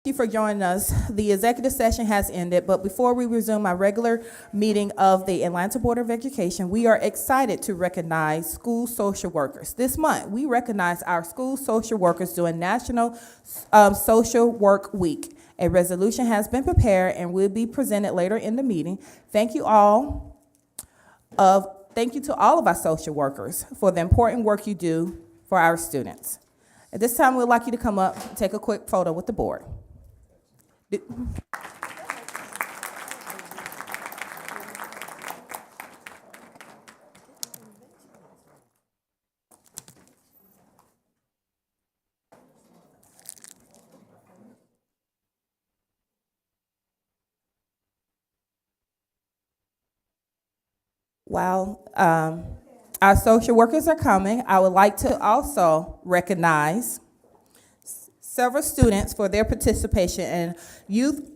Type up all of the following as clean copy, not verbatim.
Thank you for joining us. The executive session has ended, but before we resume our regular meeting of the Atlanta Board of Education, we are excited to recognize school social workers. This month, we recognize our school social workers during National Social Work Week. A resolution has been prepared and will be presented later in the meeting. Thank you to all of our social workers for the important work you do for our students. At this time, we'd like you to come up and take a quick photo with the board. While our social workers are coming, I would like to also recognize several students for their participation in Youth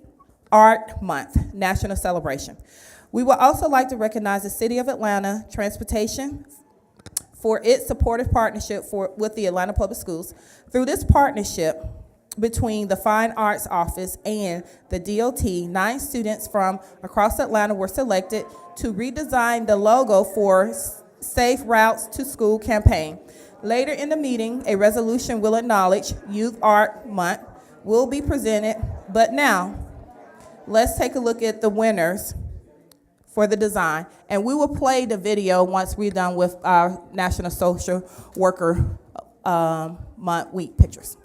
Art Month National Celebration. We would also like to recognize the City of Atlanta Transportation for its supportive partnership with the Atlanta Public Schools. Through this partnership between the Fine Arts Office and the DOT, 9 students from across Atlanta were selected to redesign the logo for Safe Routes to School campaign. Later in the meeting, a resolution will acknowledge Youth Art Month will be presented, but now, let's take a look at the winners for the design, and we will play the video once we're done with our National Social Worker Month Week pictures.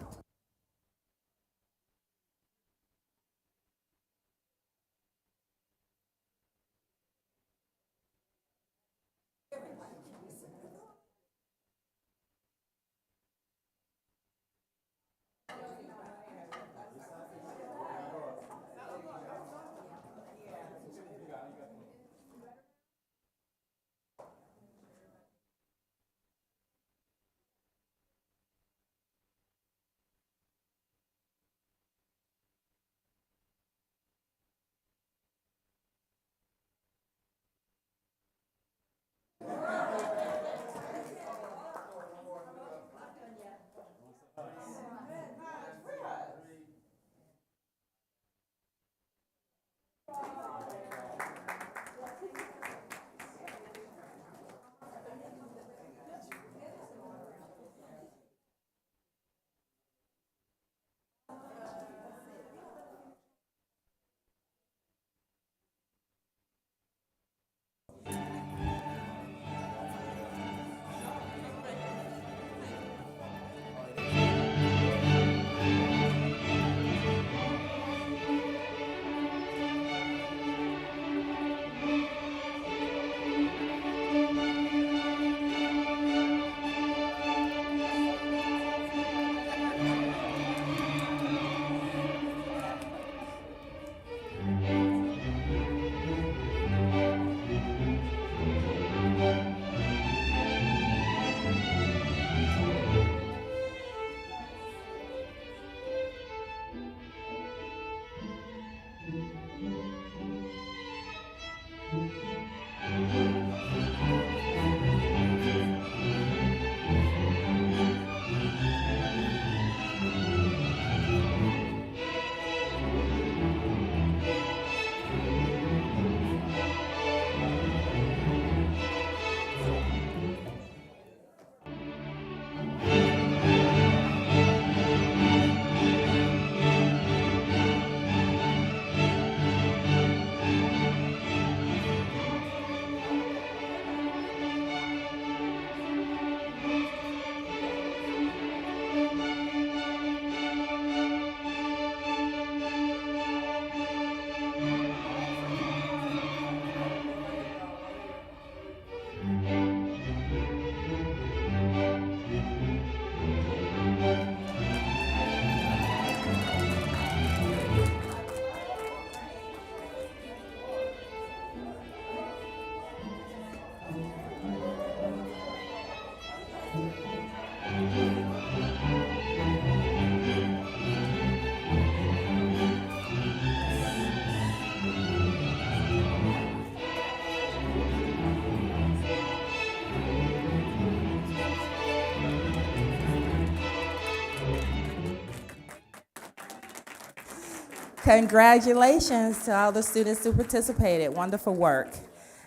Congratulations to all the students who participated. Wonderful work.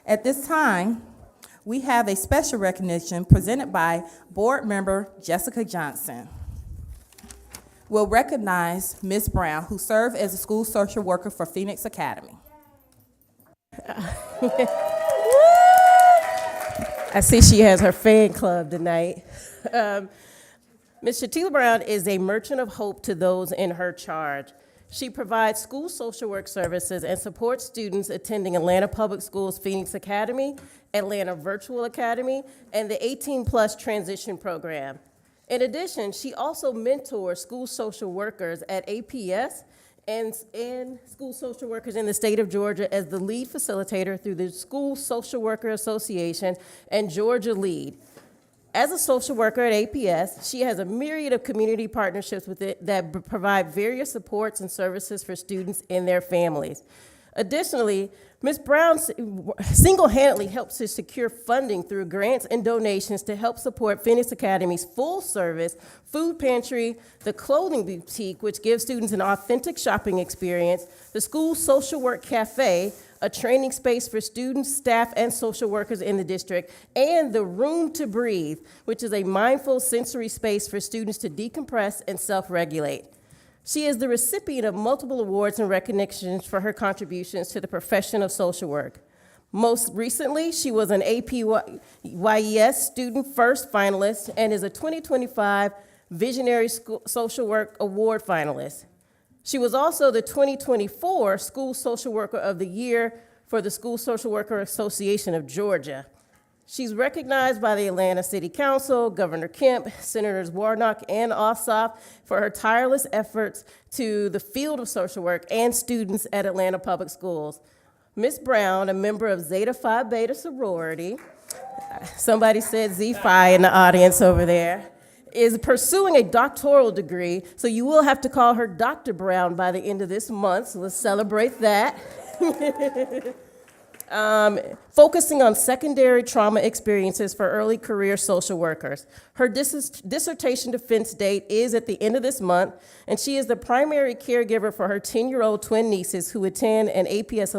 At this time, we have a special recognition presented by Board Member Jessica Johnson. We'll recognize Ms. Brown, who served as a school social worker for Phoenix Academy. I see she has her fan club tonight. Ms. Shatila Brown is a merchant of hope to those in her charge. She provides school social work services and supports students attending Atlanta Public Schools Phoenix Academy, Atlanta Virtual Academy, and the 18+ Transition Program. In addition, she also mentors school social workers at APS and school social workers in the state of Georgia as the lead facilitator through the School Social Worker Association and Georgia Lead. As a social worker at APS, she has a myriad of community partnerships with it that provide various supports and services for students and their families. Additionally, Ms. Brown single-handedly helps to secure funding through grants and donations to help support Phoenix Academy's full-service food pantry, the clothing boutique, which gives students an authentic shopping experience, the school social work cafe, a training space for students, staff, and social workers in the district, and the Room to Breathe, which is a mindful sensory space for students to decompress and self-regulate. She is the recipient of multiple awards and recognitions for her contributions to the profession of social work. Most recently, she was an APYES Student First finalist and is a 2025 Visionary Social Work Award finalist. She was also the 2024 School Social Worker of the Year for the School Social Worker Association of Georgia. She's recognized by the Atlanta City Council, Governor Kemp, Senators Warnock and Ossoff for her tireless efforts to the field of social work and students at Atlanta Public Schools. Ms. Brown, a member of Zeta Phi Beta sorority, somebody said Z-Phi in the audience over there, is pursuing a doctoral degree, so you will have to call her Dr. Brown by the end of this month, so let's celebrate that. Focusing on secondary trauma experiences for early career social workers. Her dissertation defense date is at the end of this month, and she is the primary caregiver for her 10-year-old twin nieces who attend an APS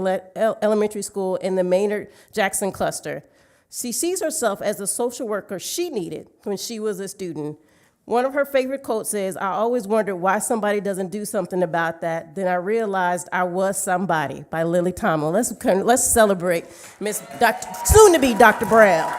elementary school in the Maynard-Jackson cluster. She sees herself as the social worker she needed when she was a student. One of her favorite quotes is, "I always wondered why somebody doesn't do something about that. Then I realized I was somebody," by Lily Tomlin. Let's celebrate Miss soon-to-be Dr. Brown.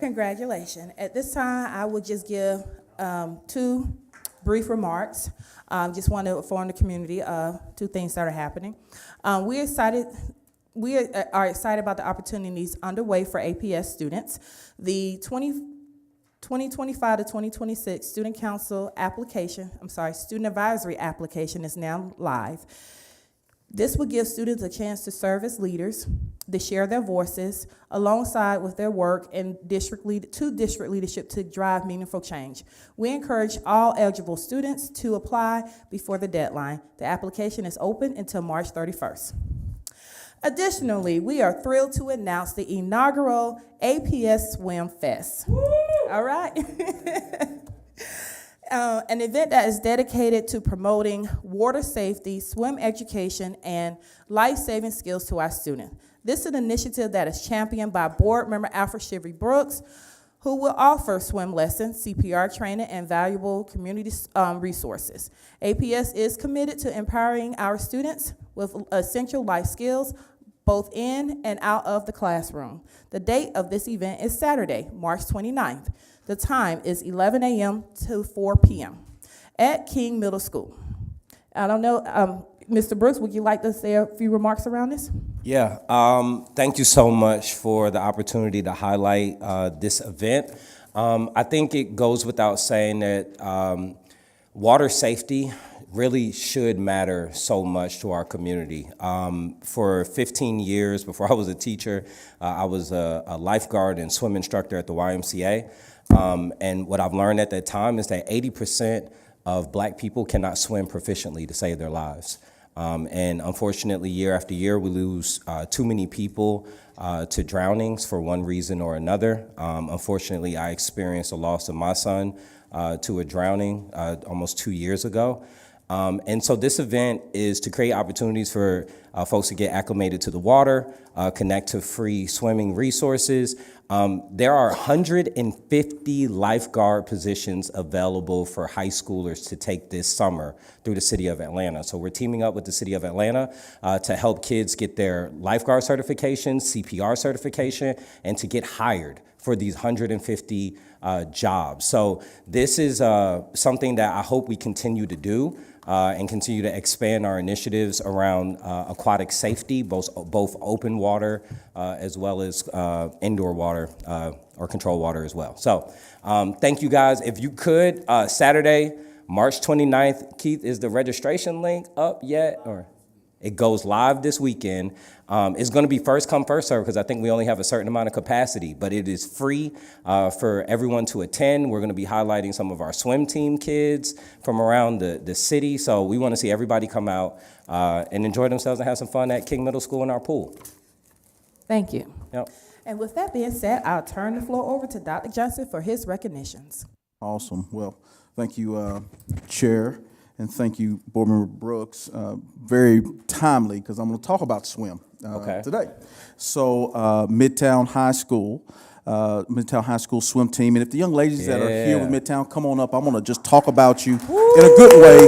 Congratulations. At this time, I will just give two brief remarks. Just want to inform the community of two things that are happening. We are excited about the opportunities underway for APS students. The 2025 to 2026 Student Advisory application is now live. This will give students a chance to serve as leaders, to share their voices alongside with their work and district leadership to drive meaningful change. We encourage all eligible students to apply before the deadline. The application is open until March 31st. Additionally, we are thrilled to announce the inaugural APS Swim Fest. Woo! All right. An event that is dedicated to promoting water safety, swim education, and life-saving skills to our students. This is an initiative that is championed by board member Alfred Shivery Brooks, who will offer swim lessons, CPR training, and valuable community resources. APS is committed to empowering our students with essential life skills, both in and out of the classroom. The date of this event is Saturday, March 29th. The time is 11 a.m. to 4 p.m. at King Middle School. I don't know, Mr. Brooks, would you like to say a few remarks around this? Yeah, thank you so much for the opportunity to highlight this event. I think it goes without saying that water safety really should matter so much to our community. For 15 years, before I was a teacher, I was a lifeguard and swim instructor at the YMCA. And what I've learned at that time is that 80% of Black people cannot swim proficiently to save their lives. And unfortunately, year after year, we lose too many people to drownings for one reason or another. Unfortunately, I experienced the loss of my son to a drowning almost 2 years ago. And so this event is to create opportunities for folks to get acclimated to the water, connect to free swimming resources. There are 150 lifeguard positions available for high schoolers to take this summer through the city of Atlanta. So we're teaming up with the city of Atlanta to help kids get their lifeguard certification, CPR certification, and to get hired for these 150 jobs. So this is something that I hope we continue to do. And continue to expand our initiatives around aquatic safety, both open water as well as indoor water or controlled water as well. So thank you guys. If you could, Saturday, March 29th, Keith, is the registration link up yet? Or it goes live this weekend. It's going to be first come, first serve, because I think we only have a certain amount of capacity, but it is free for everyone to attend. We're going to be highlighting some of our swim team kids from around the city. So we want to see everybody come out and enjoy themselves and have some fun at King Middle School in our pool. Thank you. Yep. And with that being said, I'll turn the floor over to Dr. Johnson for his recognitions. Awesome. Well, thank you, Chair. And thank you, Board Member Brooks. Very timely, because I'm going to talk about swim today. So Midtown High School swim team. And if the young ladies that are here with Midtown, come on up. I'm going to just talk about you in a good way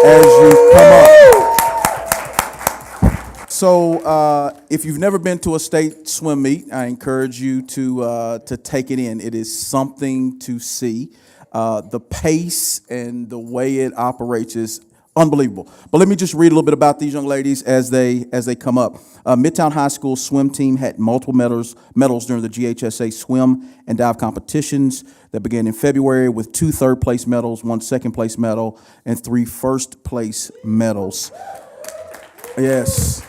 as you come up. So if you've never been to a state swim meet, I encourage you to take it in. It is something to see. The pace and the way it operates is unbelievable. But let me just read a little bit about these young ladies as they come up. Midtown High School swim team had multiple medals during the GHSA swim and dive competitions that began in February with 2 third-place medals, 1 second-place medal, and 3 first-place medals. Yes.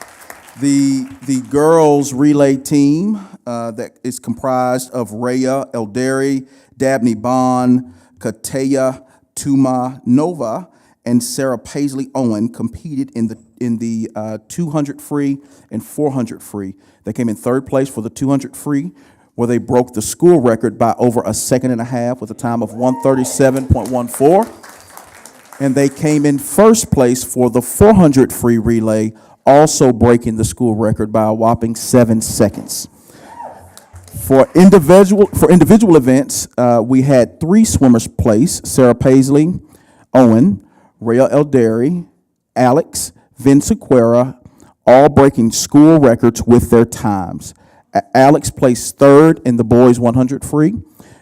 The girls relay team that is comprised of Rhea Elderi, Dabney Bond, Kateya Tuma Nova, and Sarah Paisley Owen competed in the 200 free and 400 free. They came in 3rd place for the 200 free, where they broke the school record by over a second and a half with a time of 1:37.14. And they came in 1st place for the 400 free relay, also breaking the school record by a whopping 7 seconds. For individual events, we had 3 swimmers place: Sarah Paisley Owen, Rhea Elderi, Alex Vincequera, all breaking school records with their times. Alex placed third in the boys 100 free,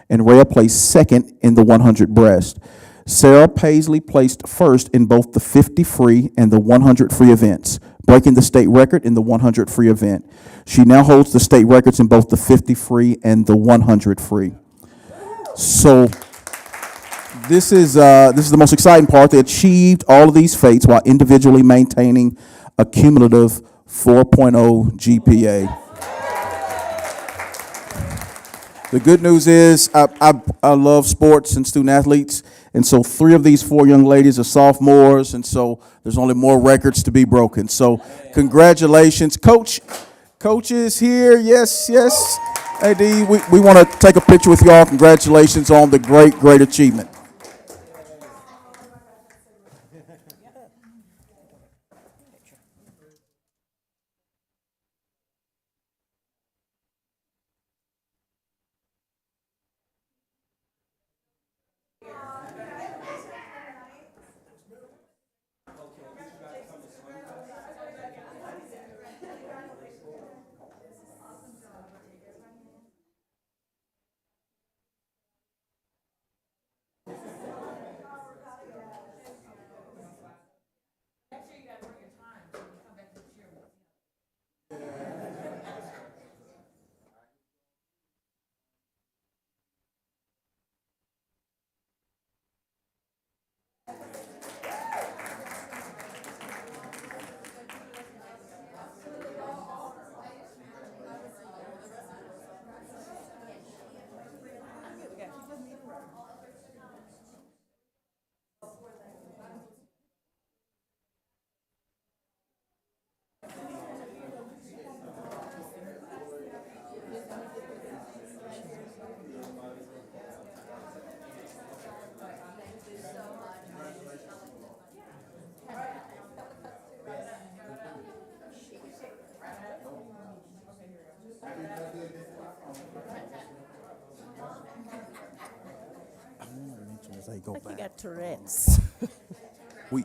and Rhea placed second in the 100 breast. Sarah Paisley placed first in both the 50 free and the 100 free events, breaking the state record in the 100 free event. She now holds the state records in both the 50 free and the 100 free. So this is the most exciting part. They achieved all of these feats while individually maintaining a cumulative 4.0 GPA. The good news is I love sports and student athletes, and so 3 of these 4 young ladies are sophomores, and so there's only more records to be broken. So congratulations. Coach is here. Yes. AD, we want to take a picture with y'all. Congratulations on the great achievement. As they go I think you back, got Tourette's. we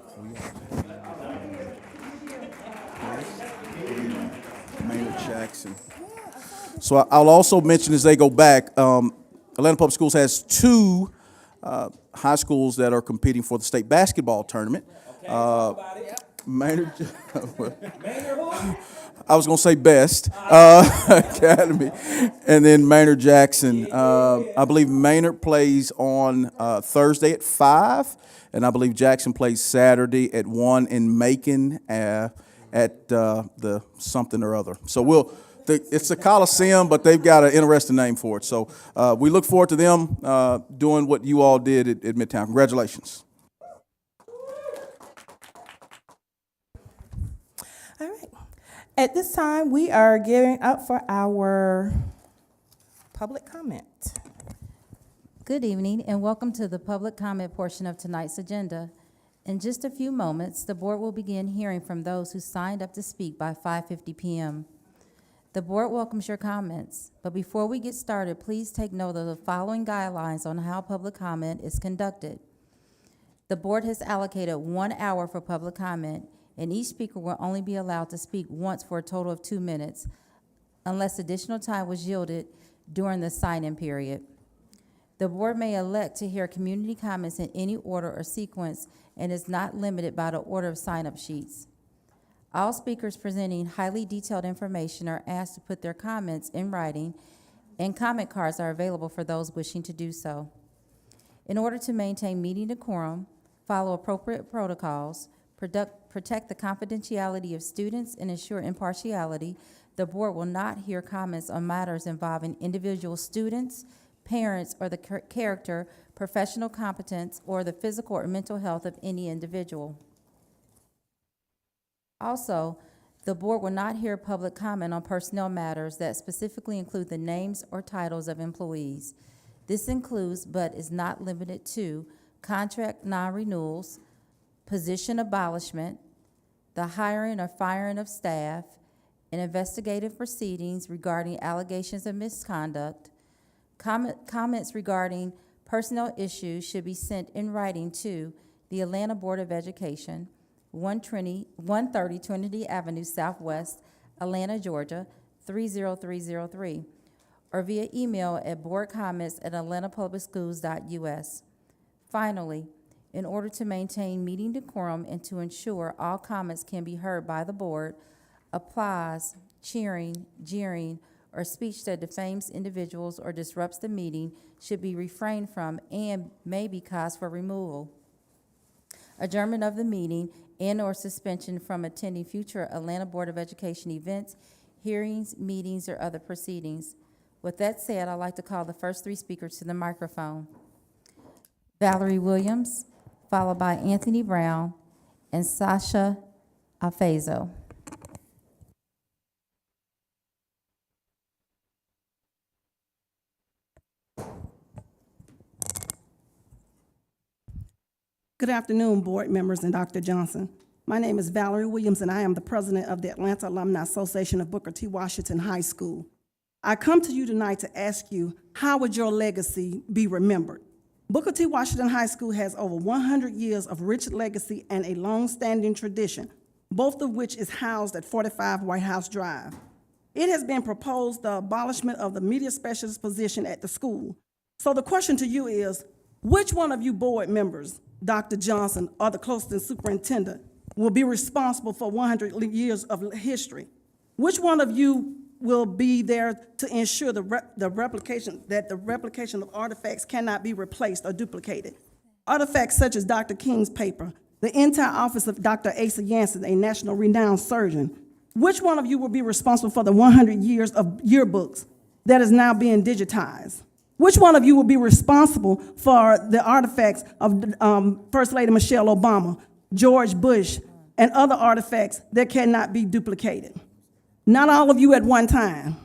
Maynard Jackson. So I'll also mention as they go back, Atlanta Public Schools has 2 high schools that are competing for the state basketball tournament. Maynard, I was going to say Best Academy, and then Maynard Jackson. I believe Maynard plays on Thursday at 5, and I believe Jackson plays Saturday at 1 in Macon at the something or other. So it's the Coliseum, but they've got an interesting name for it. So we look forward to them doing what you all did at Midtown. Congratulations. All right. At this time, we are gearing up for our public comment. Good evening and welcome to the public comment portion of tonight's agenda. In just a few moments, the board will begin hearing from those who signed up to speak by 5:50 p.m. The board welcomes your comments, but before we get started, please take note of the following guidelines on how public comment is conducted. The board has allocated 1 hour for public comment, and each speaker will only be allowed to speak once for a total of 2 minutes, unless additional time was yielded during the sign-in period. The board may elect to hear community comments in any order or sequence and is not limited by the order of sign-up sheets. All speakers presenting highly detailed information are asked to put their comments in writing, and comment cards are available for those wishing to do so. In order to maintain meeting decorum, follow appropriate protocols, protect the confidentiality of students, and ensure impartiality, the board will not hear comments on matters involving individual students, parents, or the character, professional competence, or the physical or mental health of any individual. Also, the board will not hear public comment on personnel matters that specifically include the names or titles of employees. This includes, but is not limited to, contract non-renewals, position abolishment, the hiring or firing of staff, and investigative proceedings regarding allegations of misconduct. Comments regarding personnel issues should be sent in writing to the Atlanta Board of Education, 130 Trinity Avenue Southwest, Atlanta, Georgia, 30303, or via email at boardcomments@atlantapublicschools.us. Finally, in order to maintain meeting decorum and to ensure all comments can be heard by the board, applause, cheering, jeering, or speech that defames individuals or disrupts the meeting should be refrained from and may be cause for removal, adjournment of the meeting, and/or suspension from attending future Atlanta Board of Education events, hearings, meetings, or other proceedings. With that said, I'd like to call the first three speakers to the microphone. Valerie Williams, followed by Anthony Brown and Sasha Alfezo. Good afternoon, board members and Dr. Johnson. My name is Valerie Williams, and I am the president of the Atlanta Alumni Association of Booker T. Washington High School. I come to you tonight to ask you, how would your legacy be remembered? Booker T. Washington High School has over 100 years of rich legacy and a long-standing tradition, both of which is housed at 45 White House Drive. It has been proposed the abolishment of the media specialist position at the school. So the question to you is, which one of you board members, Dr. Johnson or the Closton superintendent, will be responsible for 100 years of history? Which one of you will be there to ensure the replication of artifacts cannot be replaced or duplicated? Artifacts such as Dr. King's paper, the entire office of Dr. Asa Yancey, a national renowned surgeon. Which one of you will be responsible for the 100 years of yearbooks that is now being digitized? Which one of you will be responsible for the artifacts of First Lady Michelle Obama, George Bush, and other artifacts that cannot be duplicated? Not all of you at one time.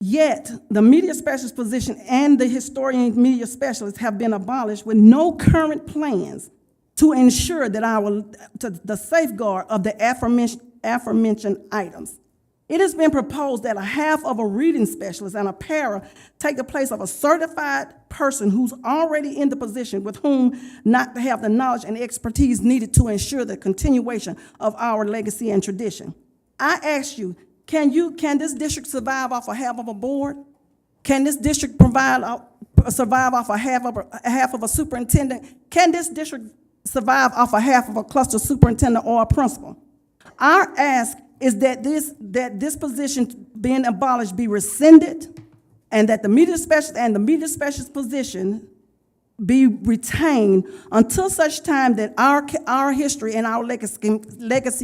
Yet, the media specialist position and the historian media specialist have been abolished with no current plans to ensure that the safeguard of the aforementioned items. It has been proposed that a half of a reading specialist and a para take the place of a certified person who's already in the position with whom not to have the knowledge and expertise needed to ensure the continuation of our legacy and tradition. I ask you, can this district survive off a half of a board? Can this district survive off a half of a superintendent? Can this district survive off a half of a cluster superintendent or a principal? Our ask is that this position being abolished be rescinded, and that the media specialist position be retained until such time that our history and our legacy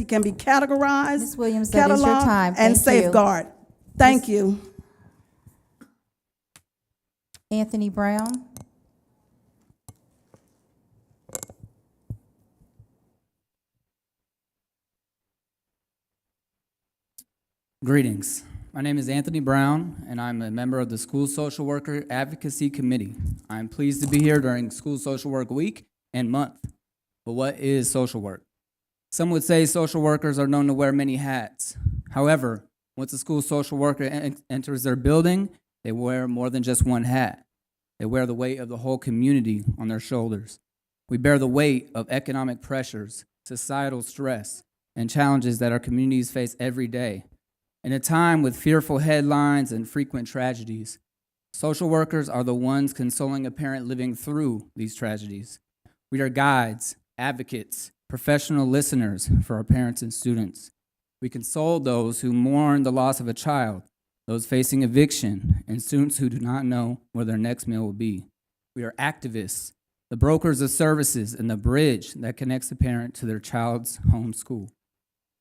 can be categorized, Ms. Williams, that is your cataloged, time. and Thank you. safeguarded. Thank you. Anthony Brown. Greetings. My name is Anthony Brown, and I'm a member of the School Social Worker Advocacy Committee. I'm pleased to be here during School Social Work Week and Month. But what is social work? Some would say social workers are known to wear many hats. However, once a school social worker enters their building, they wear more than just one hat. They wear the weight of the whole community on their shoulders. We bear the weight of economic pressures, societal stress, and challenges that our communities face every day. In a time with fearful headlines and frequent tragedies, social workers are the ones consoling a parent living through these tragedies. We are guides, advocates, professional listeners for our parents and students. We console those who mourn the loss of a child, those facing eviction, and students who do not know where their next meal will be. We are activists, the brokers of services, and the bridge that connects the parent to their child's home school.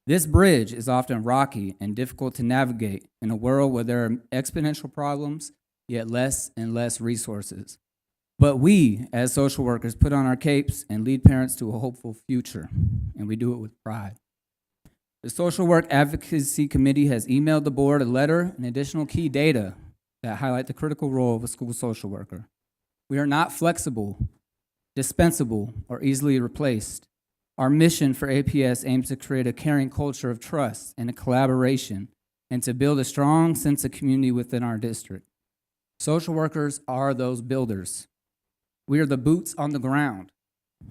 This bridge is often rocky and difficult to navigate in a world where there are exponential problems, yet less and less resources. But we, as social workers, put on our capes and lead parents to a hopeful future, and we do it with pride. The Social Work Advocacy Committee has emailed the board a letter and additional key data that highlight the critical role of a school social worker. We are not flexible, dispensable, or easily replaced. Our mission for APS aims to create a caring culture of trust and a collaboration, and to build a strong sense of community within our district. Social workers are those builders. We are the boots on the ground.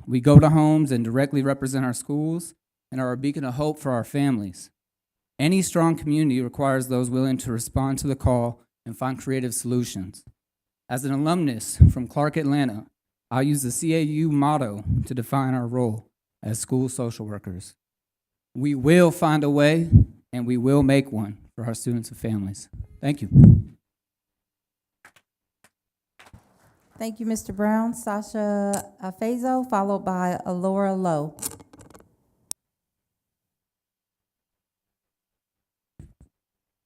We go to homes and directly represent our schools and are a beacon of hope for our families. Any strong community requires those willing to respond to the call and find creative solutions. As an alumnus from Clark, Atlanta, I'll use the CAU motto to define our role as school social workers. We will find a way, and we will make one for our students and families. Thank you. Thank you, Mr. Brown. Sasha Afezo, followed by Alora Lowe.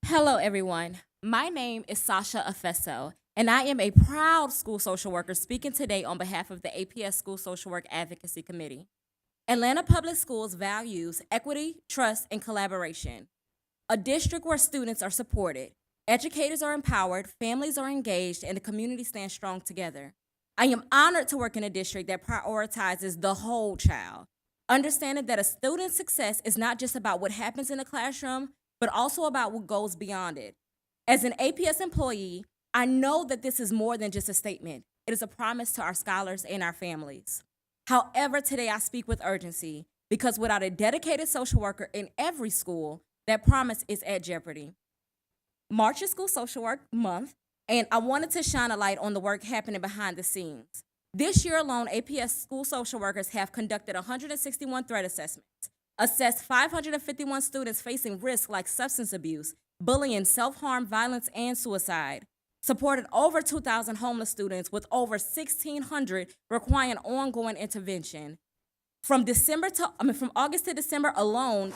Hello, everyone. My name is Sasha Afeso, and I am a proud school social worker speaking today on behalf of the APS School Social Work Advocacy Committee. Atlanta Public Schools values equity, trust, and collaboration. A district where students are supported, educators are empowered, families are engaged, and the community stands strong together. I am honored to work in a district that prioritizes the whole child, understanding that a student's success is not just about what happens in the classroom, but also about what goes beyond it. As an APS employee, I know that this is more than just a statement. It is a promise to our scholars and our families. However, today I speak with urgency because without a dedicated social worker in every school, that promise is at jeopardy. March is School Social Work Month, and I wanted to shine a light on the work happening behind the scenes. This year alone, APS school social workers have conducted 161 threat assessments, assessed 551 students facing risks like substance abuse, bullying, self-harm, violence, and suicide, supported over 2,000 homeless students with over 1,600 requiring ongoing intervention. From August to December alone,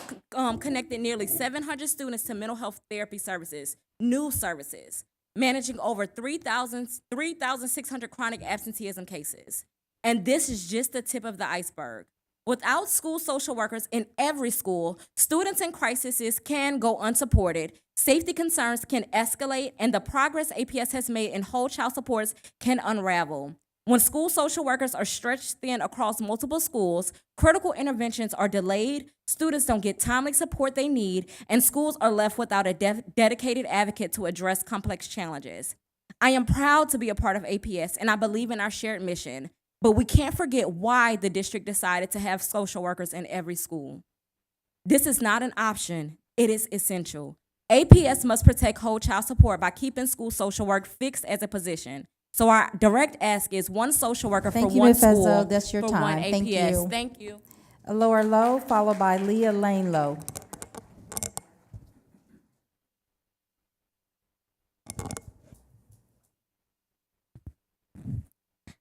connected nearly 700 students to mental health therapy services, new services, managing over 3,600 chronic absenteeism cases. And this is just the tip of the iceberg. Without school social workers in every school, students in crises can go unsupported, safety concerns can escalate, and the progress APS has made in whole child supports can unravel. When school social workers are stretched thin across multiple schools, critical interventions are delayed, students don't get timely support they need, and schools are left without a dedicated advocate to address complex challenges. I am proud to be a part of APS, and I believe in our shared mission, but we can't forget why the district decided to have social workers in every school. This is not an option, it is essential. APS must protect whole child support by keeping school social work fixed as a position. So our direct ask is one social worker for one school. Thank you, Ms. Fezzo. That's your for time. one APS. Thank you. Thank you. Alora Lowe, followed by Leah Lane Lowe.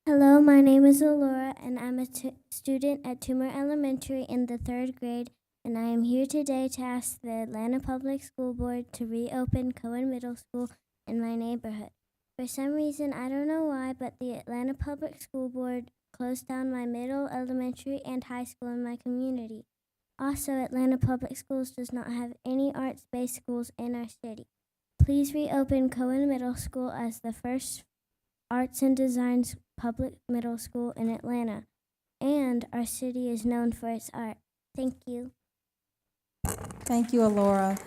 Hello, my name is Alora, and I'm a student at Toomer Elementary in the 3rd grade, and I am here today to ask the Atlanta Public School Board to reopen Cohen Middle School in my neighborhood. For some reason, I don't know why, but the Atlanta Public School Board closed down my middle, elementary, and high school in my community. Also, Atlanta Public Schools does not have any arts-based schools in our city. Please reopen Cohen Middle School as the first arts and designs public middle school in Atlanta, and our city is known for its art. Thank you. Thank you, Alora.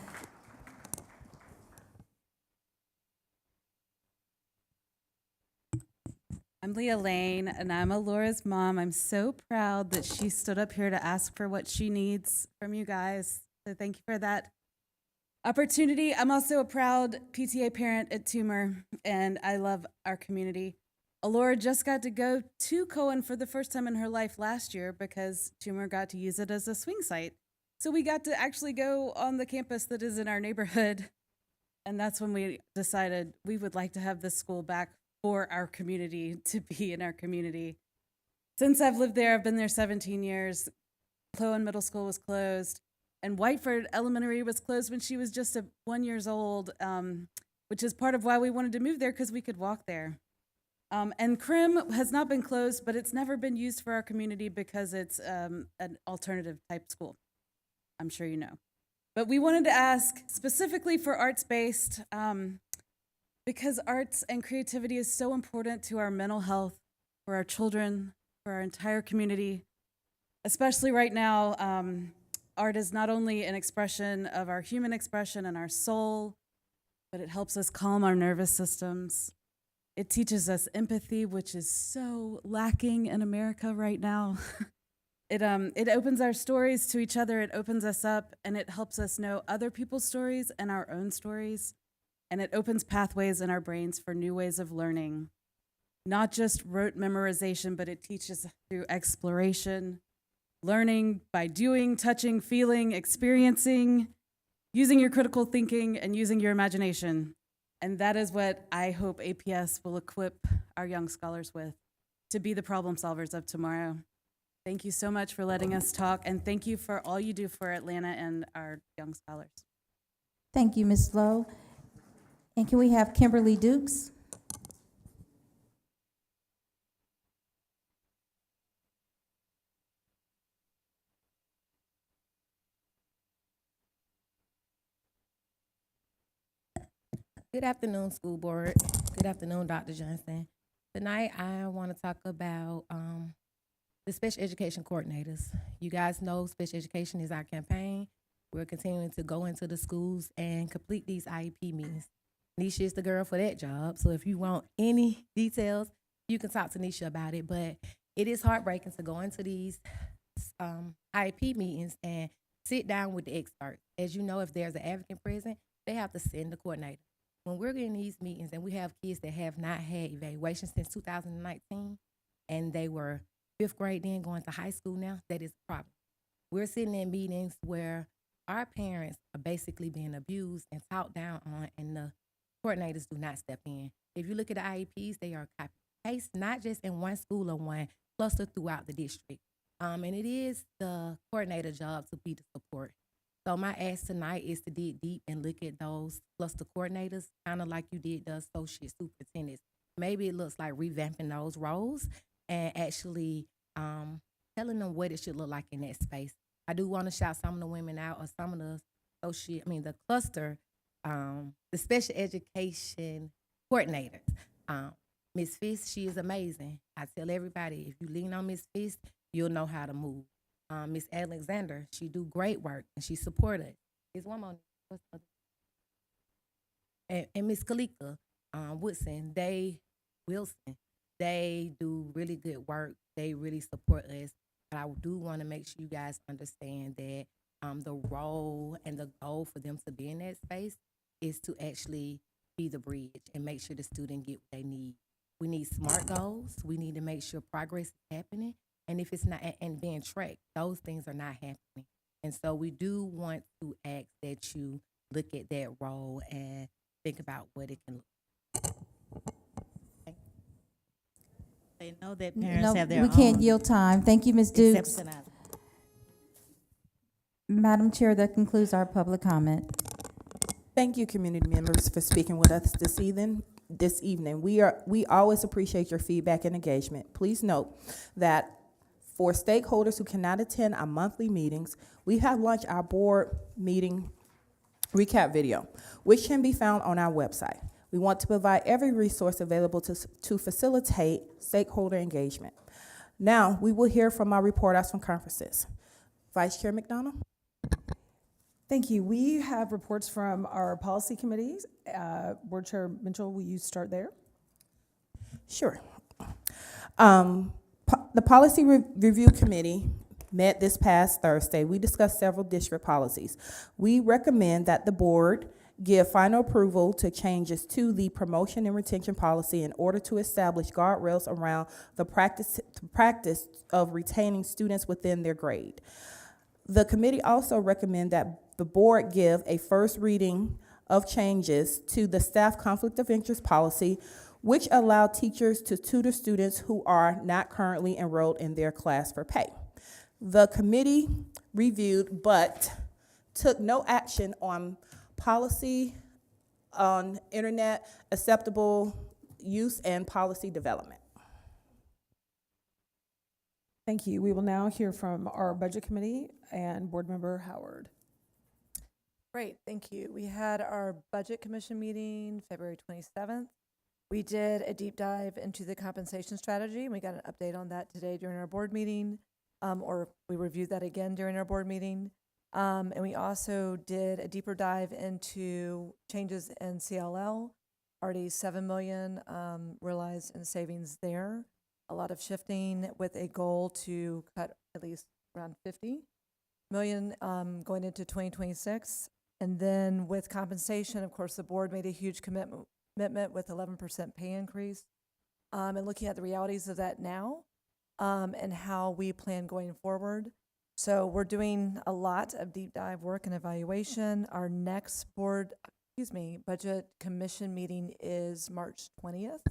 I'm Leah Lane, and I'm Alora's mom. I'm so proud that she stood up here to ask for what she needs from you guys. So thank you for that opportunity. I'm also a proud PTA parent at Toomer, and I love our community. Alora just got to go to Cohen for the first time in her life last year because Toomer got to use it as a swing site. So we got to actually go on the campus that is in our neighborhood, and that's when we decided we would like to have this school back for our community, to be in our community. Since I've lived there, I've been there 17 years. Cohen Middle School was closed, and Whiteford Elementary was closed when she was just 1 year old, which is part of why we wanted to move there, because we could walk there. And Crim has not been closed, but it's never been used for our community because it's an alternative type school. I'm sure you know. But we wanted to ask specifically for arts-based, because arts and creativity is so important to our mental health, for our children, for our entire community. Especially right now, art is not only an expression of our human expression and our soul, but it helps us calm our nervous systems. It teaches us empathy, which is so lacking in America right now. It opens our stories to each other. It opens us up, and it helps us know other people's stories and our own stories. And it opens pathways in our brains for new ways of learning. Not just rote memorization, but it teaches through exploration, learning by doing, touching, feeling, experiencing, using your critical thinking, and using your imagination. And that is what I hope APS will equip our young scholars with, to be the problem solvers of tomorrow. Thank you so much for letting us talk, and thank you for all you do for Atlanta and our young scholars. Thank you, Ms. Lowe. And can we have Kimberly Dukes? Good afternoon, school board. Good afternoon, Dr. Johnson. Tonight, I want to talk about the special education coordinators. You guys know special education is our campaign. We're continuing to go into the schools and complete these IEP meetings. Nisha is the girl for that job, so if you want any details, you can talk to Nisha about it. But it is heartbreaking to go into these IEP meetings and sit down with the experts. As you know, if there's an advocate present, they have to send the coordinator. When we're getting these meetings and we have kids that have not had evaluation since 2019, and they were 5th grade then going to high school now, that is a problem. We're sitting in meetings where our parents are basically being abused and talked down on, and the coordinators do not step in. If you look at the IEPs, they are copy paste, not just in one school or one cluster throughout the district. And it is the coordinator job to be the support. So my ask tonight is to dig deep and look at those cluster coordinators, kind of like you did the associate superintendents. Maybe it looks like revamping those roles and actually telling them what it should look like in that space. I do want to shout some of the women out, or some of the the cluster, the special education coordinators. Miss Fisk, she is amazing. I tell everybody, if you lean on Miss Fisk, you'll know how to move. Miss Alexander, she do great work and she support us. There's one more. And Miss Kalika Wilson, they do really good work. They really support us. But I do want to make sure you guys understand that the role and the goal for them to be in that space is to actually be the bridge and make sure the student get what they need. We need SMART goals. We need to make sure progress is happening. And if it's not, and being tracked, those things are not happening. And so we do want to ask that you look at that role and think about what it can look like. They know that No, parents have their we own. can't yield time. Thank you, Ms. Dukes. exceptional- Madam Chair, that concludes our public comment. Thank you, community members, for speaking with us this evening. We always appreciate your feedback and engagement. Please note that for stakeholders who cannot attend our monthly meetings, we have launched our board meeting recap video, which can be found on our website. We want to provide every resource available to facilitate stakeholder engagement. Now, we will hear from our reporters from conferences. Vice Chair McDonald? Thank you. We have reports from our policy committees. Board Chair Mitchell, will you start there? Sure. The Policy Review Committee met this past Thursday. We discussed several district policies. We recommend that the board give final approval to changes to the promotion and retention policy in order to establish guardrails around the practice of retaining students within their grade. The committee also recommend that the board give a first reading of changes to the staff conflict of interest policy, which allow teachers to tutor students who are not currently enrolled in their class for pay. The committee reviewed but took no action on policy on internet acceptable use and policy development. Thank you. We will now hear from our Budget Committee and Board Member Howard. Great, thank you. We had our Budget Commission meeting February 27th. We did a deep dive into the compensation strategy, and we got an update on that today during our board meeting, or we reviewed that again during our board meeting. And we also did a deeper dive into changes in CLL, already $7 million realized in savings there. A lot of shifting with a goal to cut at least around 50 million going into 2026. And then with compensation, of course, the board made a huge commitment with 11% pay increase. And looking at the realities of that now and how we plan going forward. So we're doing a lot of deep dive work and evaluation. Our next budget commission meeting is March 20th.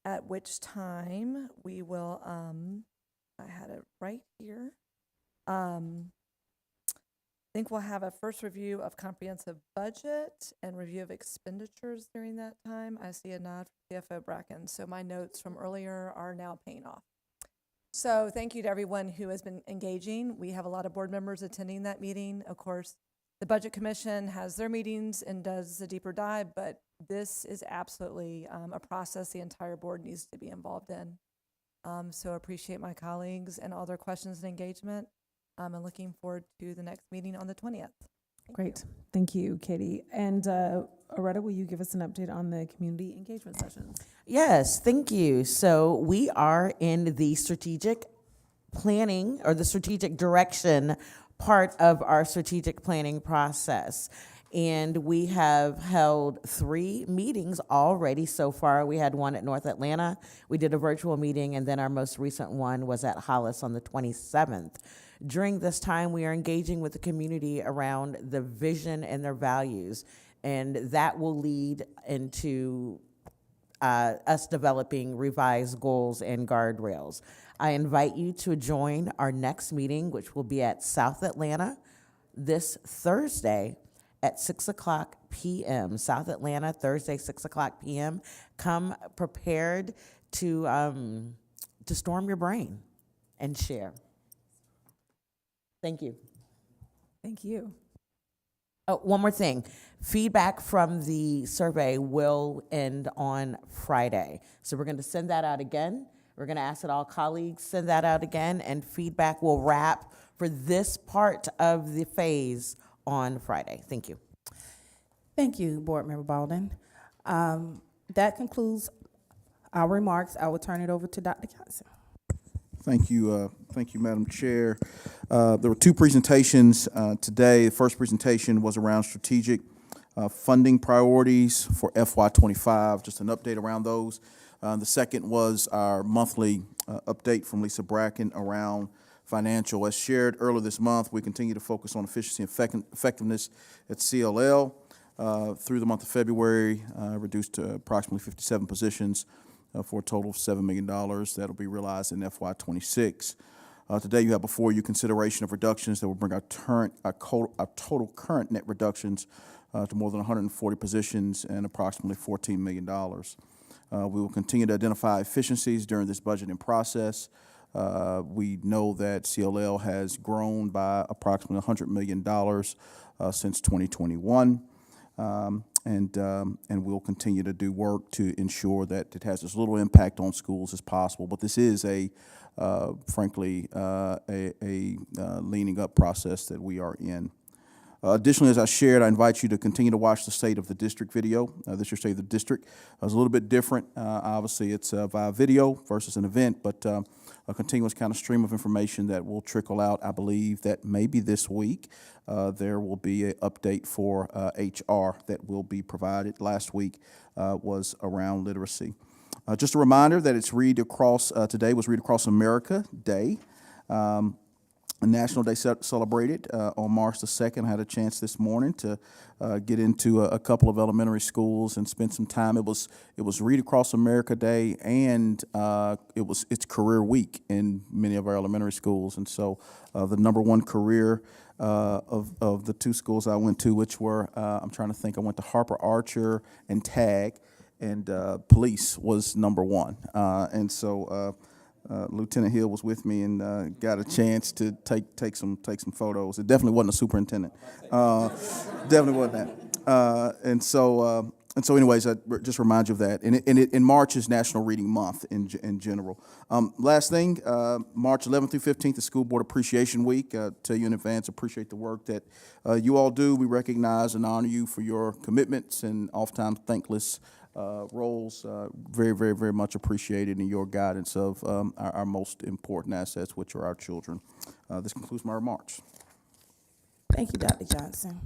At which time we will, I had it right here. I think we'll have a first review of comprehensive budget and review of expenditures during that time. I see a nod from CFO Bracken. So my notes from earlier are now paying off. So thank you to everyone who has been engaging. We have a lot of board members attending that meeting. Of course, the Budget Commission has their meetings and does a deeper dive, but this is absolutely a process the entire board needs to be involved in. So appreciate my colleagues and all their questions and engagement. I'm looking forward to the next meeting on the 20th. Great. Thank you, Katie. And Aretta, will you give us an update on the community engagement sessions? Yes, thank you. So we are in the strategic planning or the strategic direction part of our strategic planning process. And we have held 3 meetings already so far. We had one at North Atlanta. We did a virtual meeting, and then our most recent one was at Hollis on the 27th. During this time, we are engaging with the community around the vision and their values, and that will lead into us developing revised goals and guardrails. I invite you to join our next meeting, which will be at South Atlanta this Thursday at 6 o'clock p.m. South Atlanta, Thursday, 6 o'clock p.m. Come prepared to storm your brain and share. Thank you. Thank you. Oh, one more thing. Feedback from the survey will end on Friday. So we're going to send that out again. We're going to ask that all colleagues send that out again, and feedback will wrap for this part of the phase on Friday. Thank you. Thank you, Board Member Baldwin. That concludes our remarks. I will turn it over to Dr. Johnson. Thank you, Madam Chair. There were 2 presentations today. The first presentation was around strategic funding priorities for FY25, just an update around those. The second was our monthly update from Lisa Bracken around financial. As shared earlier this month, we continue to focus on efficiency and effectiveness at CLL. Through the month of February, reduced to approximately 57 positions for a total of $7 million that'll be realized in FY26. Today you have before you consideration of reductions that will bring our total current net reductions to more than 140 positions and approximately $14 million. We will continue to identify efficiencies during this budgeting process. We know that CLL has grown by approximately $100 million since 2021. And we'll continue to do work to ensure that it has as little impact on schools as possible. But this is frankly, leaning up process that we are in. Additionally, as I shared, I invite you to continue to watch the State of the District video. This year's State of the District is a little bit different. Obviously, it's via video versus an event, but a continuous kind of stream of information that will trickle out. I believe that maybe this week there will be an update for HR that will be provided. Last week was around literacy. Just a reminder that it's today was Read Across America Day. A National Day celebrated on March the 2nd. I had a chance this morning to get into a couple of elementary schools and spend some time. It was Read Across America Day, and it's career week in many of our elementary schools. And so the number one career of the 2 schools I went to, which were, I'm trying to think, I went to Harper Archer and Tag, and police was number 1. And so Lieutenant Hill was with me and got a chance to take some photos. It definitely wasn't a superintendent. Definitely wasn't that. And so anyways, I just remind you of that. And in March is National Reading Month in general. Last thing, March 11th through 15th is School Board Appreciation Week. Tell you in advance, appreciate the work that you all do. We recognize and honor you for your commitments and oftentimes thankless roles. Very, very, very much appreciated in your guidance of our most important assets, which are our children. This concludes my remarks. Thank you, Dr. Johnson.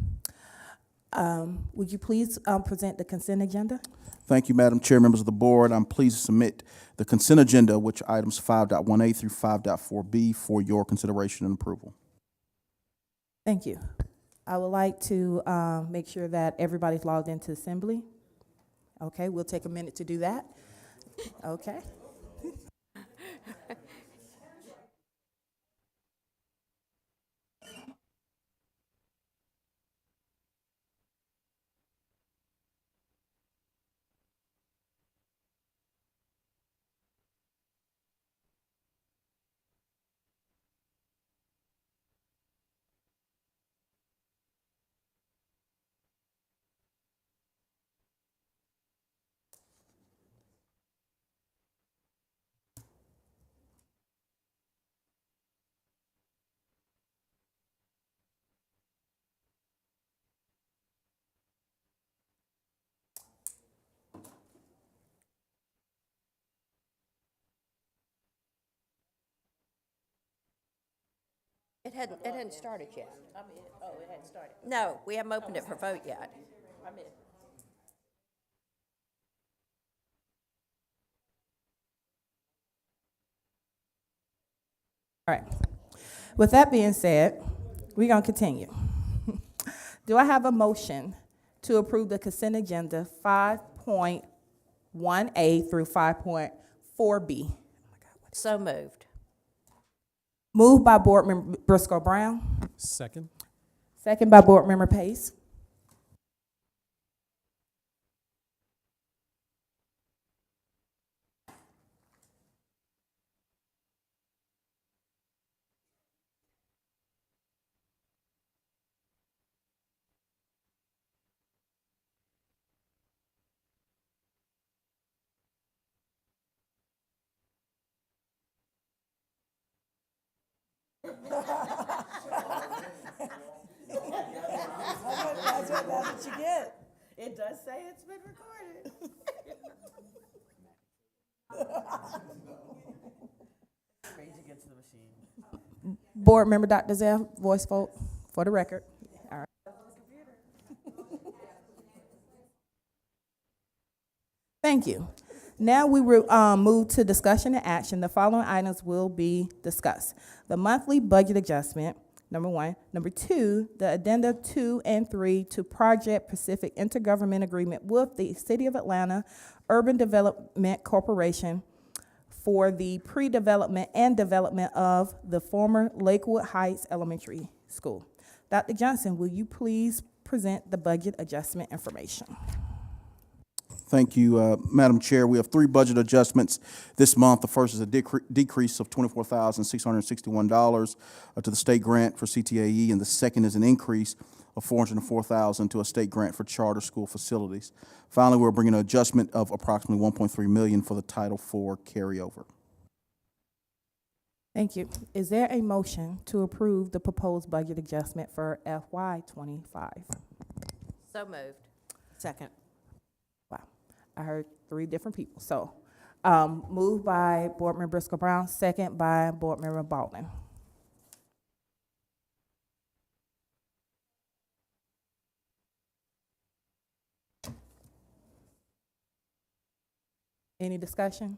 Would you please present the consent agenda? Thank you, Madam Chair, members of the board. I'm pleased to submit the consent agenda, which items 5.1A through 5.4B for your consideration and approval. Thank you. I would like to make sure that everybody's logged into Assembly. Okay, we'll take a minute to do that. Okay. It hadn't started yet. It hadn't started. No, we haven't opened it for vote yet. All right. With that being said, we're going to continue. Do I have a motion to approve the consent agenda 5.1A through 5.4B? So moved. Moved by Board Member Briscoe Brown. Second. Second by Board Member Pace. That's what you get. It does say it's been recorded. Rage against the machine. Board Member Dr. Zell, voice vote for the record. All right. Thank you. Now we will move to discussion and action. The following items will be discussed. The monthly budget adjustment, number 1. Number 2, the addenda 2 and 3 to Project Pacific Intergovernment Agreement with the City of Atlanta Urban Development Corporation for the pre-development and development of the former Lakewood Heights Elementary School. Dr. Johnson, will you please present the budget adjustment information? Thank you, Madam Chair. We have 3 budget adjustments this month. The first is a decrease of $24,661 to the state grant for CTAE, and the second is an increase of $404,000 to a state grant for charter school facilities. Finally, we're bringing an adjustment of approximately $1.3 million for the Title IV carryover. Thank you. Is there a motion to approve the proposed budget adjustment for FY25? So moved. Second. Wow, I heard 3 different people. So, moved by Board Member Briscoe Brown, second by Board Member Baldwin. Any discussion?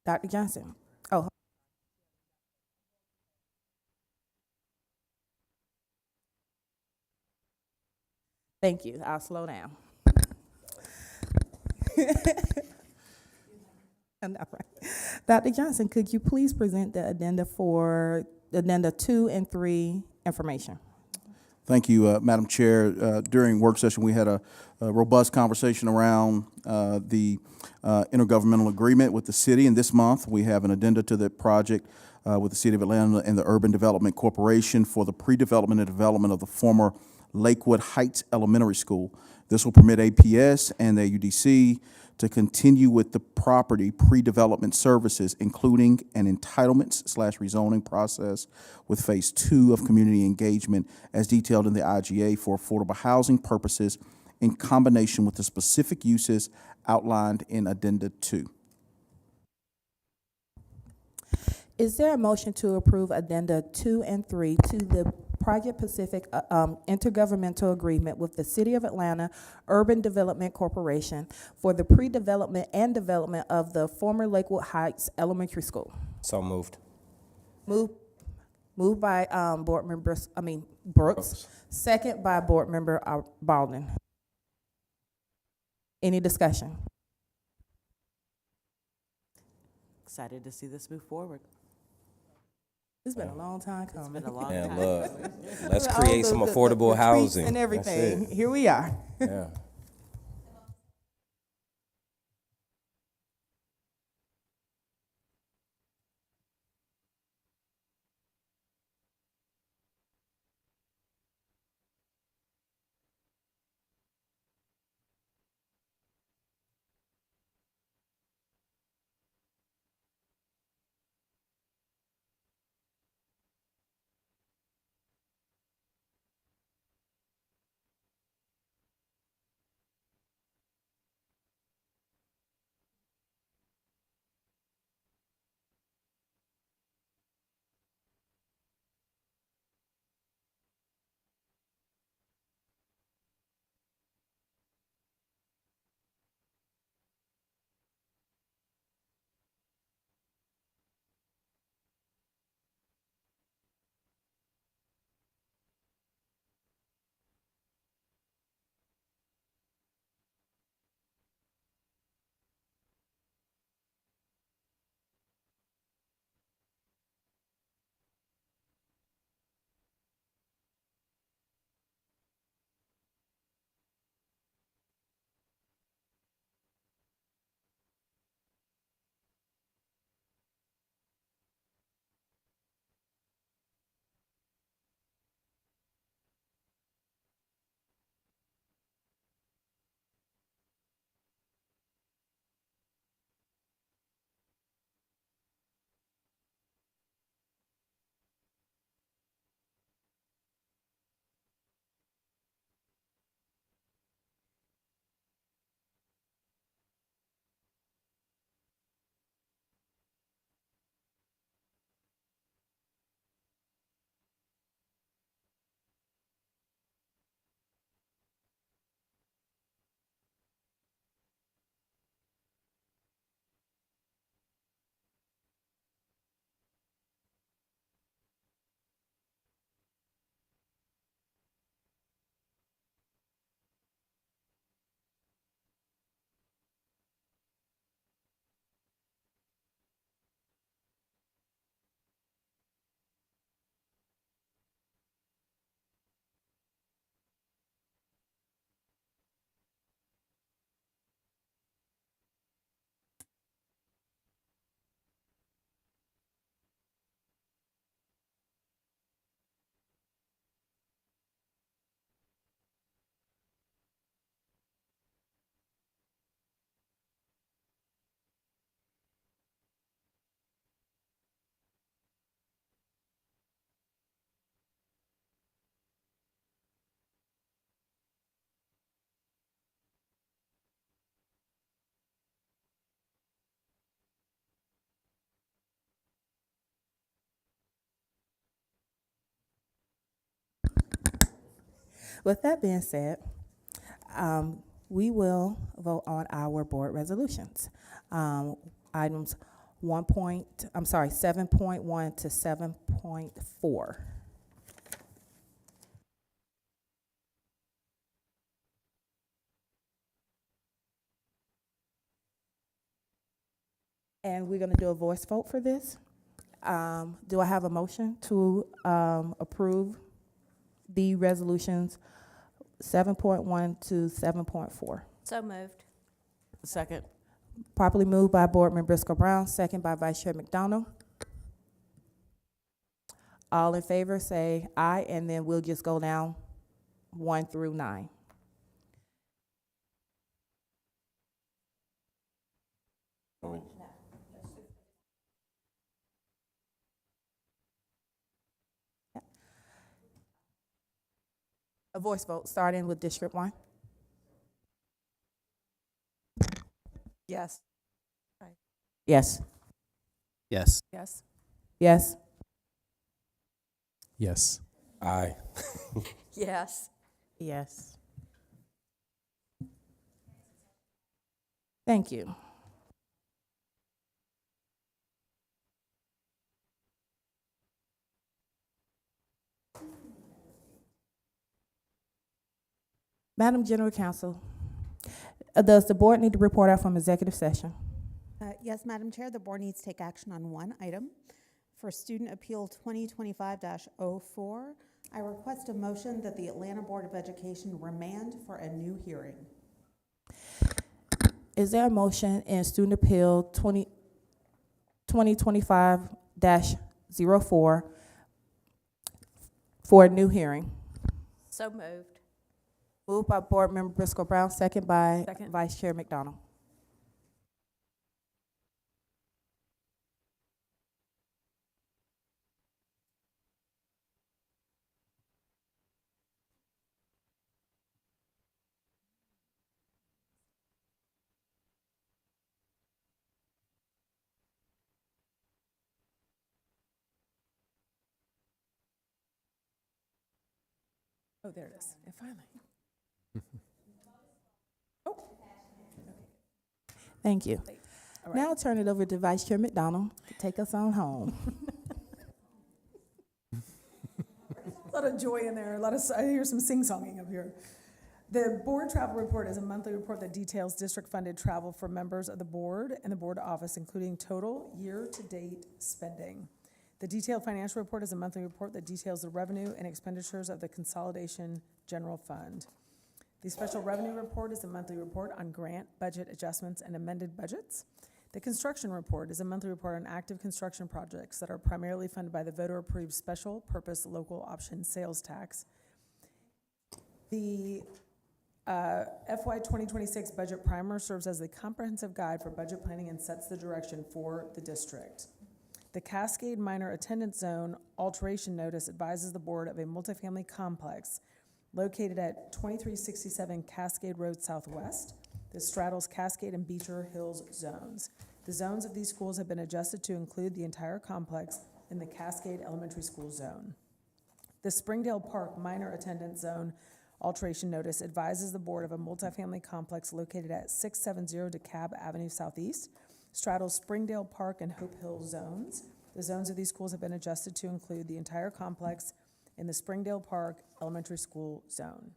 Dr. Johnson. Oh. Thank you. I'll slow down. Dr. Johnson, could you please present the addenda for addenda 2 and 3 information? Thank you, Madam Chair. During work session, we had a robust conversation around the intergovernmental agreement with the city, and this month we have an addenda to the project with the City of Atlanta and the Urban Development Corporation for the pre-development and development of the former Lakewood Heights Elementary School. This will permit APS and the UDC to continue with the property pre-development services, including an entitlements/rezoning process with Phase 2 of community engagement as detailed in the IGA for affordable housing purposes in combination with the specific uses outlined in Addenda 2. Is there a motion to approve Addenda 2 and 3 to the Project Pacific intergovernmental agreement with the City of Atlanta Urban Development Corporation for the pre-development and development of the former Lakewood Heights Elementary School? So moved. Moved by Board Member Brooks, second by Board Member Baldwin. Any discussion? Excited to see this move forward. It's been a long time coming. It's been a long And time. look, let's create some affordable the housing. tweets and That's everything. it. Here we are. Yeah. With that being said, we will vote on our board resolutions. Items 7.1 to 7.4. And we're gonna do a voice vote for this. Do I have a motion to approve the resolutions 7.1 to 7.4? So moved. Second. Properly moved by Board Member Briscoe Brown, second by Vice Chair McDonald. All in favor say aye, and then we'll just go down 1 through 9. A voice vote, starting with District 1. Yes. Yes. Yes. Yes. Yes. Yes. Aye. Yes. Yes. Thank you. Madam General Counsel, does the board need to report out from executive session? Yes, Madam Chair, the board needs to take action on one item. For Student Appeal 2025-04, I request a motion that the Atlanta Board of Education remand for a new hearing. Is there a motion in Student Appeal 2025-04 for a new hearing? So moved. Moved by Board Member Briscoe Brown, second by Second. Vice Chair McDonald. Oh, there it is. Yeah, finally. Thank you. All right. Now I'll turn it over to Vice Chair McDonald to take us on home. A lot of joy in there. I hear some sing-songing up here. The board travel report is a monthly report that details district-funded travel for members of the board and the board office, including total year-to-date spending. The detailed financial report is a monthly report that details the revenue and expenditures of the Consolidation General Fund. The special revenue report is a monthly report on grant, budget adjustments, and amended budgets. The construction report is a monthly report on active construction projects that are primarily funded by the voter-approved special purpose local option sales tax. The FY 2026 budget primer serves as a comprehensive guide for budget planning and sets the direction for the district. The Cascade Minor Attendance Zone alteration notice advises the board of a multifamily complex located at 2367 Cascade Road Southwest. This straddles Cascade and Beecher Hills zones. The zones of these schools have been adjusted to include the entire complex in the Cascade Elementary School zone. The Springdale Park Minor Attendance Zone alteration notice advises the board of a multifamily complex located at 670 DeKalb Avenue Southeast, straddles Springdale Park and Hope Hill zones. The zones of these schools have been adjusted to include the entire complex in the Springdale Park Elementary School zone.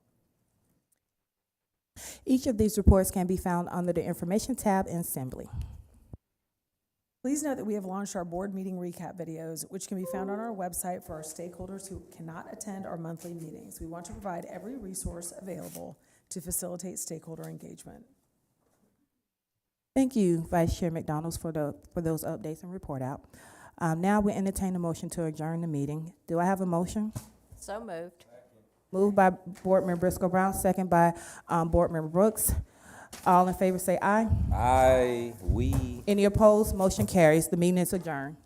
Each of these reports can be found under the Information tab in Assembly. Please note that we have launched our board meeting recap videos, which can be found on our website for our stakeholders who cannot attend our monthly meetings. We want to provide every resource available to facilitate stakeholder engagement. Thank you, Vice Chair McDonald, for those updates and report out. Now we entertain a motion to adjourn the meeting. Do I have a motion? So moved. Moved by Board Member Briscoe Brown, second by Board Member Brooks. All in favor say aye. Aye. We. Any opposed? Motion carries. The meeting is adjourned.